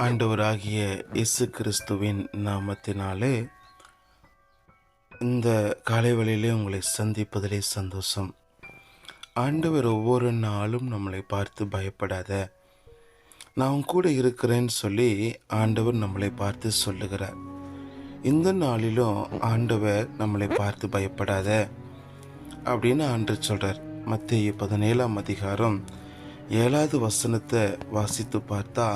ஆண்டவராகிய இயேசு கிறிஸ்துவின் நாமத்தினாலே இந்த காலை வேளையிலே உங்களை சந்திப்பதிலே சந்தோஷம். ஆண்டவர் ஒவ்வொரு நாளும் நம்மளை பார்த்து பயப்படாத, நான் உன் கூட இருக்கிறேன்னு சொல்லி ஆண்டவர் நம்மளை பார்த்து சொல்லுகிறார். இந்த நாளிலும் ஆண்டவர் நம்மளை பார்த்து பயப்படாத அப்படின்னு ஆண்டவர் சொல்கிறார். மத்தேயு 17ஆம் அதிகாரம் 7வது வசனத்தை வாசித்து பார்த்தா,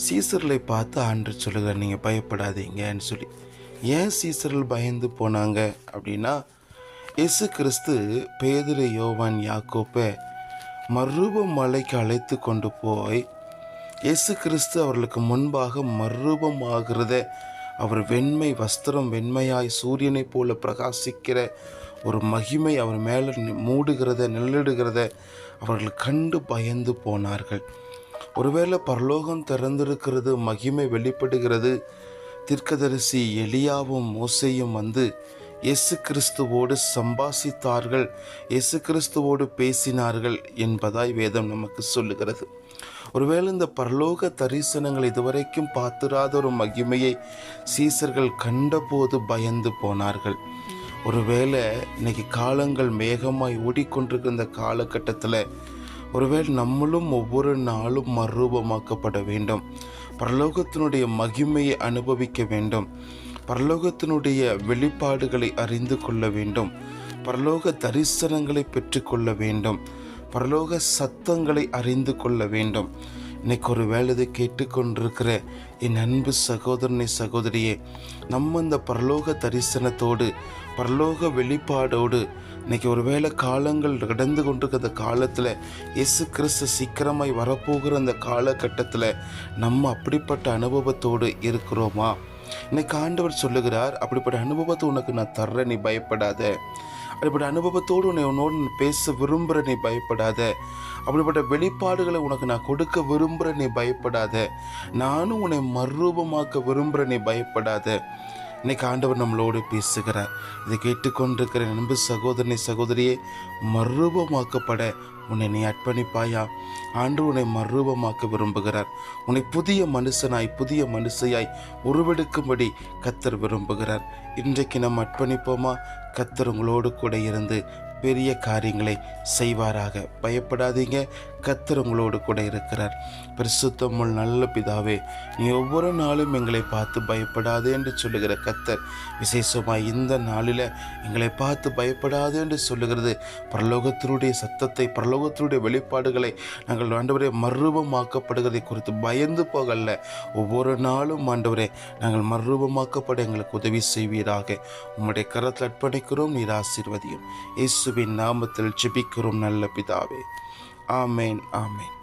சீசர்களை பார்த்து ஆண்டவர் சொல்லுகிறார், நீங்கள் பயப்படாதீங்கன்னு சொல்லி. ஏன் சீசர்கள் பயந்து போனாங்க அப்படின்னா, இயேசு கிறிஸ்து பேதுரு, யோவான், யாக்கோப்பை மறுரூப மலைக்கு அழைத்து கொண்டு போய் இயேசு கிறிஸ்து அவர்களுக்கு முன்பாக மறுரூபமாகிறத, அவர் வெண்மை வஸ்திரம் வெண்மையாய் சூரியனை போல பிரகாசிக்கிற ஒரு மகிமை அவர் மேலே மூடுகிறத நிழலிடுகிறத அவர்கள் கண்டு பயந்து போனார்கள். ஒருவேளை பரலோகம் திறந்திருக்கிறது, மகிமை வெளிப்படுகிறது, தீர்க்கதரிசி எலியாவும் மோசேயும் வந்து இயேசு கிறிஸ்துவோடு சம்பாசித்தார்கள், இயேசு கிறிஸ்துவோடு பேசினார்கள் என்பதாய் வேதம் நமக்கு சொல்லுகிறது. ஒருவேளை இந்த பரலோக தரிசனங்கள் இதுவரைக்கும் பார்த்திராத ஒரு மகிமையை சீசர்கள் கண்டபோது பயந்து போனார்கள். ஒருவேளை இன்னைக்கு காலங்கள் மேகமாய் ஓடிக்கொண்டிருக்கிற இந்த காலகட்டத்தில் ஒருவேளை நம்மளும் ஒவ்வொரு நாளும் மறுரூபமாக்கப்பட வேண்டும், பரலோகத்தினுடைய மகிமையை அனுபவிக்க வேண்டும், பரலோகத்தினுடைய வெளிப்பாடுகளை அறிந்து கொள்ள வேண்டும், பரலோக தரிசனங்களை பெற்றுக்கொள்ள வேண்டும், பரலோக சத்தங்களை அறிந்து கொள்ள வேண்டும். இன்னைக்கு ஒரு வேலை கேட்டுக்கொண்டிருக்கிற என் அன்பு சகோதரனை சகோதரியே, நம்ம இந்த பரலோக தரிசனத்தோடு பரலோக வெளிப்பாடோடு இன்னைக்கு ஒரு வேளை காலங்கள் கடந்து கொண்டிருக்கிற அந்த காலத்தில் இயேசு கிறிஸ்து சீக்கிரமாய் வரப்போகிற அந்த காலகட்டத்தில் நம்ம அப்படிப்பட்ட அனுபவத்தோடு இருக்கிறோமா? இன்னைக்கு ஆண்டவர் சொல்லுகிறார், அப்படிப்பட்ட அனுபவத்தை உனக்கு நான் தர்றேன், நீ பயப்படாத. அப்படிப்பட்ட அனுபவத்தோடு உன்னோடு பேச விரும்புகிற, நீ பயப்படாத. அப்படிப்பட்ட வெளிப்பாடுகளை உனக்கு நான் கொடுக்க விரும்புகிற, நீ பயப்படாத. நானும் உன்னை மறுரூபமாக்க விரும்புகிற, நீ பயப்படாத. இன்னைக்கு ஆண்டவர் நம்மளோடு பேசுகிறார். இதை கேட்டுக்கொண்டிருக்கிற அன்பு சகோதரனை சகோதரியே, மறுரூபமாக்கப்பட உன்னை நீ அர்ப்பணிப்பாயா? ஆண்டவர் உன்னை மறுரூபமாக்க விரும்புகிறார். உன்னை புதிய மனுஷனாய் புதிய மனுஷையாய் உருவெடுக்கும்படி கர்த்தர் விரும்புகிறார். இன்றைக்கு நம்ம அர்ப்பணிப்போமா? கர்த்தர் உங்களோடு கூட இருந்து பெரிய காரியங்களை செய்வாராக. பயப்படாதீங்க, கர்த்தர் உங்களோடு கூட இருக்கிறார். பரிசுத்தமுள்ள நல்ல பிதாவே, நீ ஒவ்வொரு நாளும் எங்களை பார்த்து பயப்படாதே என்று சொல்லுகிற கர்த்தர், விசேஷமாய் இந்த நாளில் எங்களை பார்த்து பயப்படாதே என்று சொல்லுகிறது பரலோகத்தினுடைய சத்தத்தை, பரலோகத்தினுடைய வெளிப்பாடுகளை நாங்கள் ஆண்டவரே மறுரூபமாக்கப்படுகிறதை குறித்து பயந்து போகல. ஒவ்வொரு நாளும் ஆண்டவரே நாங்கள் மறுரூபமாக்கப்பட எங்களுக்கு உதவி செய்வீராக. உம்முடைய கரத்தில் அர்ப்பணிக்கிறோம், நீர் ஆசீர்வதியும். இயேசுவின் நாமத்தில் ஜெபிக்கிறோம் நல்ல பிதாவே. ஆமேன், ஆமேன்.